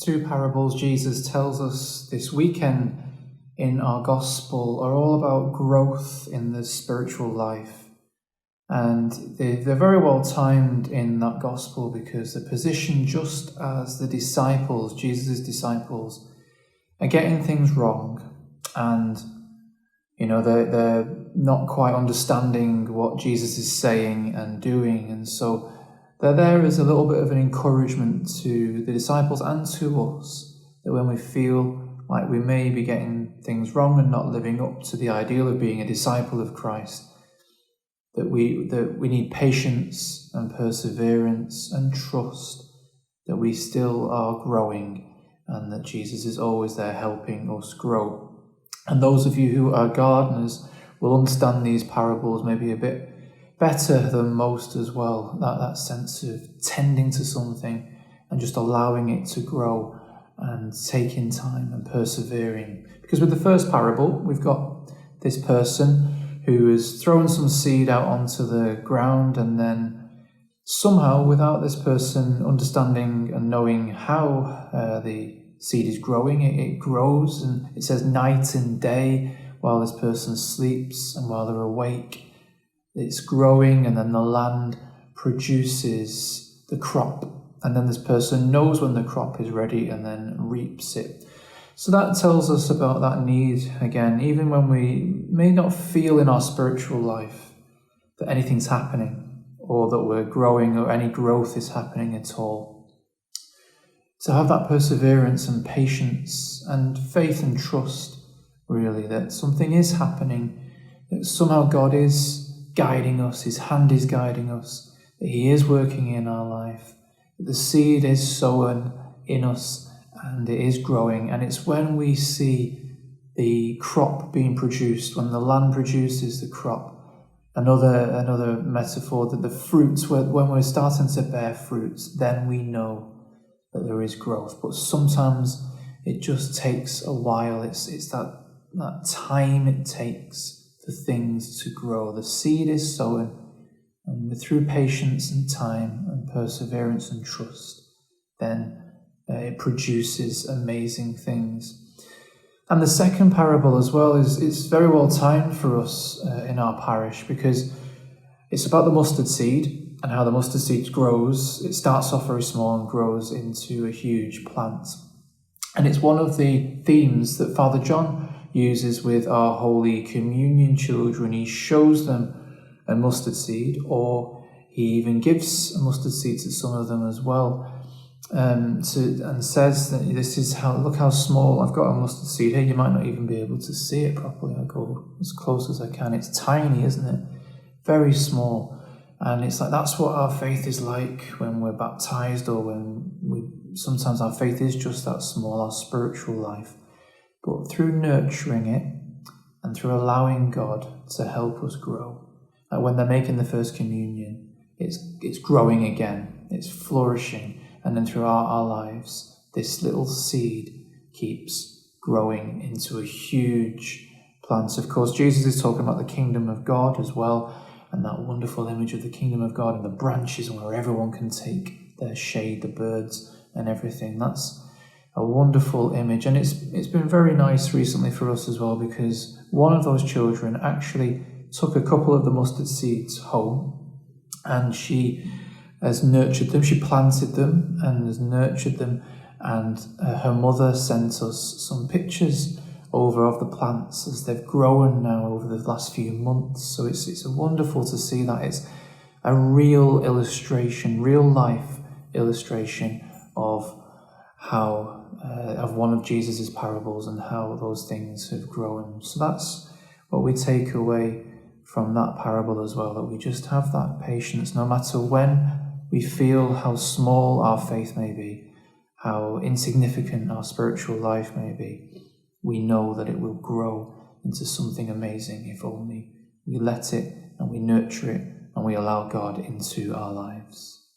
two parables Jesus tells us this weekend in our gospel are all about growth in the spiritual life. And they're very well timed in that gospel because they're positioned just as the disciples, Jesus' disciples, are getting things wrong. And, they're not quite understanding what Jesus is saying and doing. And so they're there as a little bit of an encouragement to the disciples and to us, that when we feel like we may be getting things wrong and not living up to the ideal of being a disciple of Christ, that we need patience and perseverance and trust that we still are growing and that Jesus is always there helping us grow. And those of you who are gardeners will understand these parables maybe a bit better than most as well, that sense of tending to something and just allowing it to grow and taking time and persevering. Because with the first parable, we've got this person who has thrown some seed out onto the ground, and then somehow, without this person understanding and knowing how the seed is growing, it grows, and it says night and day while this person sleeps and while they're awake. It's growing, and then the land produces the crop, and then this person knows when the crop is ready and then reaps it. So that tells us about that need, again, even when we may not feel in our spiritual life that anything's happening or that we're growing or any growth is happening at all. To have that perseverance and patience and faith and trust, really, that something is happening, that somehow God is guiding us, His hand is guiding us, that He is working in our life, that the seed is sown in us and it is growing. And it's when we see the crop being produced, when the land produces the crop, another metaphor, that the fruits, when we're starting to bear fruits, then we know that there is growth. But sometimes it just takes a while. It's that time it takes for things to grow. The seed is sown, and through patience and time and perseverance and trust, then it produces amazing things. And the second parable as well is very well timed for us in our parish, because it's about the mustard seed and how the mustard seed grows. It starts off very small and grows into a huge plant. And it's one of the themes that Father John uses with our Holy Communion children. He shows them a mustard seed, or he even gives a mustard seed to some of them as well. And says that this is look how small, I've got a mustard seed here. You might not even be able to see it properly. I go as close as I can. It's tiny, isn't it? Very small. And it's like, that's what our faith is like when we're baptized, or when sometimes our faith is just that small, our spiritual life. But through nurturing it and through allowing God to help us grow, like when they're making the first communion, it's growing again, it's flourishing. And then through our lives, this little seed keeps growing into a huge plant. Of course, Jesus is talking about the kingdom of God as well, and that wonderful image of the kingdom of God and the branches where everyone can take their shade, the birds and everything. That's a wonderful image. And it's been very nice recently for us as well, because one of those children actually took a couple of the mustard seeds home, and she has nurtured them. She planted them and has nurtured them, and her mother sent us some pictures over of the plants as they've grown now over the last few months. So it's wonderful to see that. It's a real illustration, real life illustration of how of one of Jesus's parables and how those things have grown. So that's what we take away from that parable as well, that we just have that patience no matter when we feel how small our faith may be, how insignificant our spiritual life may be. We know that it will grow into something amazing if only we let it and we nurture it and we allow God into our lives.